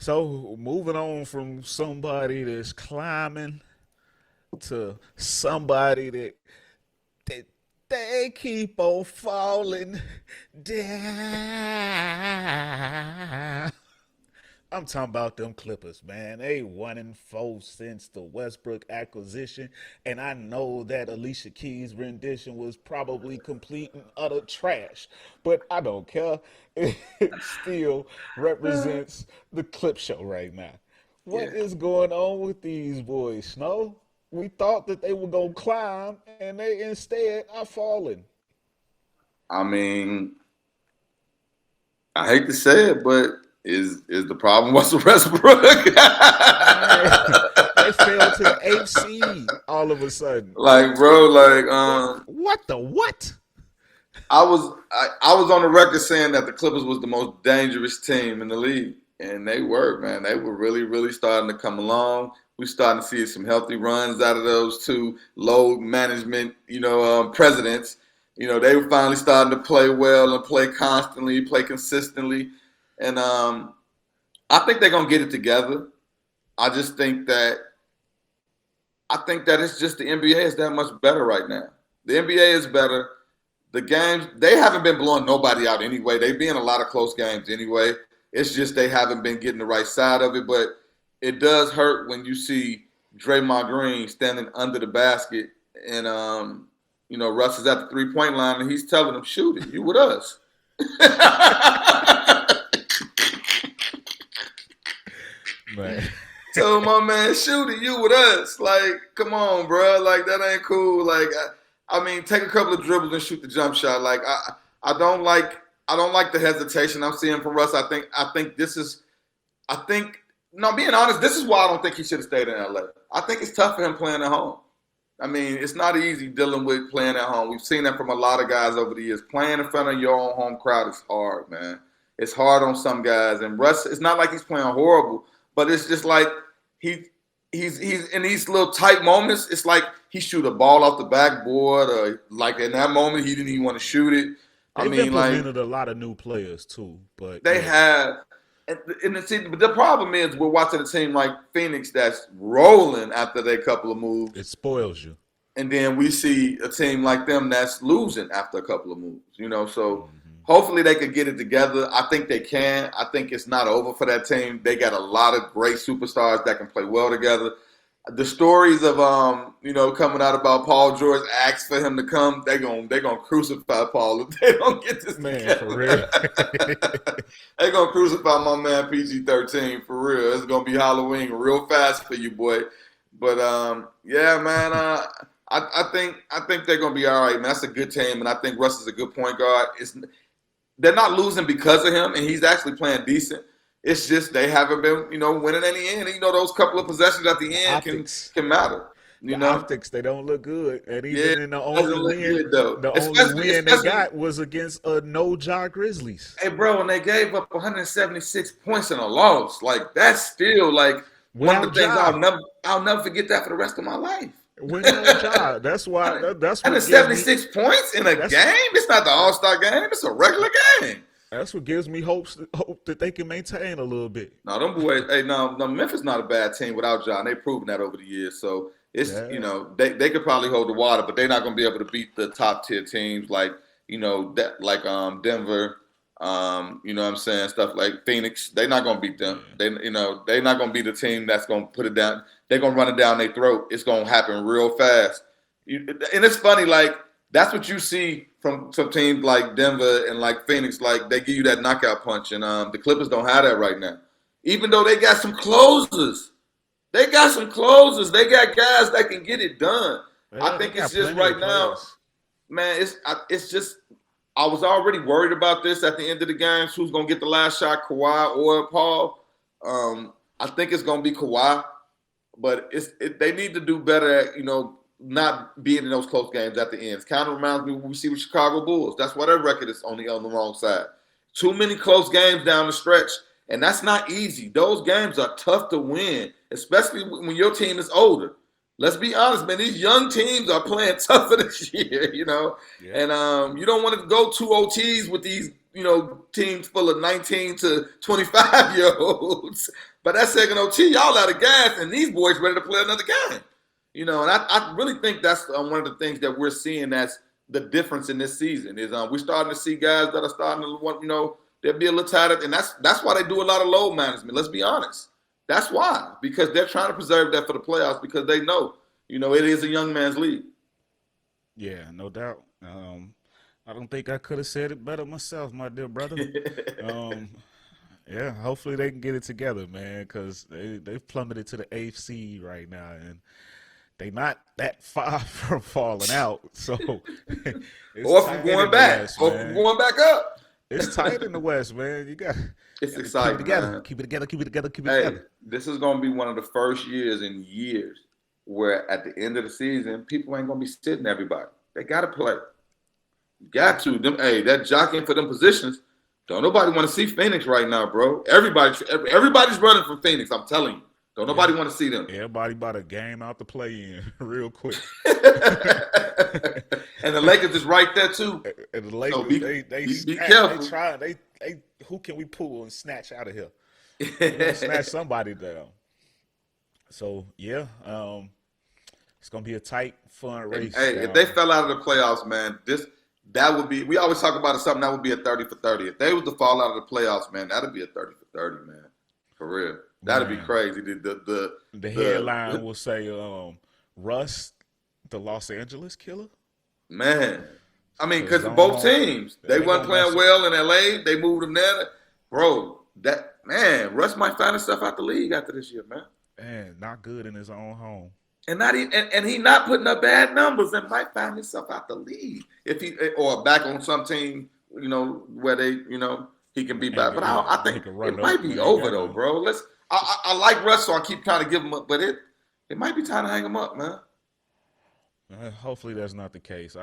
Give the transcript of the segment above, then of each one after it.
So moving on from somebody that's climbing to somebody that they keep on falling down. I'm talking about them Clippers, man. They 1-4 since the Westbrook acquisition, and I know that Alicia Keys' rendition was probably complete and utter trash, but I don't care. It still represents the clip show right now. What Yeah. is going on with these boys, Snow? We thought that they were gonna climb, and they instead are falling. I mean, I hate to say it, but is the problem Russell Westbrook? Man, they fell to the eighth seed all of a sudden. Like, bro, like, What the what? I was on the record saying that the Clippers was the most dangerous team in the league, and they were, man. They were really, really starting to come along. We starting to see some healthy runs out of those two load management, presidents. They were finally starting to play well and play constantly, play consistently, and I think they're gonna get it together. I just think that it's just the NBA is that much better right now. The NBA is better. The games, they haven't been blowing nobody out anyway. They've been in a lot of close games anyway. It's just they haven't been getting the right side of it. But it does hurt when you see Draymond Green standing under the basket and Russ is at the 3-point line and he's telling him, shoot it, you with us. Man. Tell my man, shoot it, you with us. Like, come on, bro. Like, that ain't cool. Like, I mean, take a couple of dribbles and shoot the jump shot. Like, I don't like the hesitation I'm seeing from Russ. Being honest, this is why I don't think he should have stayed in LA. I think it's tough for him playing at home. I mean, it's not easy dealing with playing at home. We've seen that from a lot of guys over the years. Playing in front of your own home crowd is hard, man. It's hard on some guys. And Russ, it's not like he's playing horrible, but it's just like he's in these little tight moments. It's like he shoot a ball off the backboard, or like in that moment he didn't even want to shoot it. I They've mean, like implemented a lot of new players too, but they yeah, have. But the problem is we're watching a team like Phoenix that's rolling after their couple of it moves, spoils you. and then we see a team like them that's losing after a couple of moves. So hopefully they could get it together. I think they can. I think it's not over for that team. They got a lot of great superstars that can play well together. The stories of coming out about Paul George asked for him to come, they're gonna crucify Paul if they don't get this Man, for together. real. They're gonna crucify my man PG-13 for real. It's gonna be Halloween real fast for you, boy. But yeah, man. I think they're gonna be all right, man. That's a good team, and I think Russ is a good point guard. They're not losing because of him, and he's actually playing decent. It's just they haven't been, winning in the end. Those couple of possessions at the end can matter. The optics, they don't look good, and Yeah, even in the it doesn't only look win, good though. the only Especially, win they especially, got was against no jaw Grizzlies. hey, bro, when they gave up 176 points in a loss, like that's still like one of Without the things Ja, I'll never forget that for the rest of my life. with no job. That's why. That's what gives me. 176 points in a That's game. It's not the All-Star game. It's a regular game. that's what gives me hope that they can maintain a little bit. No, them boys. Hey, no, Memphis not a bad team without John. They've proven that over the years. So it's Yeah. they could probably hold the water, but they're not going to be able to beat the top tier teams like Denver. What I'm saying, stuff like Phoenix. They're not going to beat them. They're not going to be the team that's going to put it down. They're going to run it down their throat. It's going to happen real fast. And it's funny, like that's what you see from some teams like Denver and like Phoenix. Like they give you that knockout punch, and the Clippers don't have that right now. Even though they got some closers, they got guys that can get it done. Yeah, I they think it's got just plenty of right now, players. man. It's just. I was already worried about this at the end of the games. Who's gonna get the last shot, Kawhi or Paul? I think it's gonna be Kawhi, but they need to do better at not being in those close games at the ends. Kind of reminds me of what we see with Chicago Bulls. That's why their record is only on the wrong side. Too many close games down the stretch, and that's not easy. Those games are tough to win, especially when your team is older. Let's be honest, man. These young teams are playing tougher this year, Yeah. and you don't want to go two OTs with these teams full of 19 to 25-year-olds. But that second OT, y'all out of gas, and these boys ready to play another game. And I really think that's one of the things that we're seeing that's the difference in this season is we're starting to see guys that are starting to want, they'll be a little tired, and that's why they do a lot of load management. Let's be honest. That's why, because they're trying to preserve that for the playoffs because they know, it is a young man's league. Yeah, no doubt. I don't think I could have said it better myself, my dear brother. Yeah, hopefully they can get it together, man, because they've plummeted to the 8th seed right now, and they not that far from falling out. So or from going back, West, or from going back up. It's tight in the West, man. It's exciting. Keep it together. Man. Keep it together. Keep it together. Keep it together. This is going to be one of the first years in years where at the end of the season, people ain't going to be sitting everybody. They got to play. Got to. That jockeying for them positions. Don't nobody want to see Phoenix right now, bro. Everybody's running from Phoenix. I'm telling you. Don't nobody want to see them. Everybody bought a game out to play in real quick. And the Lakers is right there too. And the Lakers, so be careful. They try. They who can we pull and snatch out of here? We're gonna snatch somebody down. So yeah, it's gonna be a tight, fun race. If they fell out of the playoffs, man, that would be. We always talk about something that would be a 30 for 30. If they was to fall out of the playoffs, man, that'd be a 30 for 30, man. For real, that'd be crazy. The headline will say, Russ, the Los Angeles Killer. Man, I mean, because both teams, they weren't playing well in LA. They moved them there, bro. Russ might find himself out the league after this year, man. Man, not good in his own home. And he not putting up bad numbers and might find himself out the league if he or back on some team, where they, he can be back. But I think it might be over though, bro. I like Russ, so I keep trying to give him up, but it might be time to hang him up, man. Hopefully that's not the case.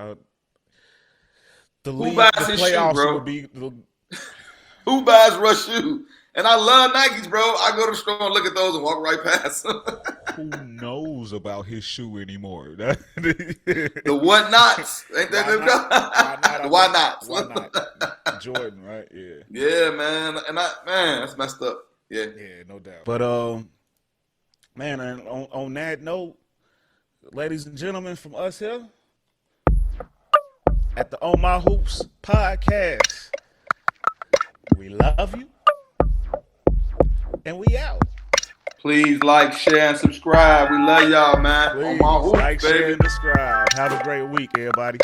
Who buys his shoe, bro? Who buys Russ shoe? And I love Nikes, bro. I go to the store and look at those and walk right past them. Who knows about his shoe anymore? The what nots? Ain't that them? The why nots? Why not? Jordan, right? Yeah. Yeah, man. And that's messed up. Yeah. Yeah, no doubt. But man, on that note, ladies and gentlemen, from us here at the On My Hoops podcast, we love you. And we out. Please like, share, and subscribe. We love y'all, man. Please On My Hoops, like, baby. share, and subscribe. Have a great week, everybody.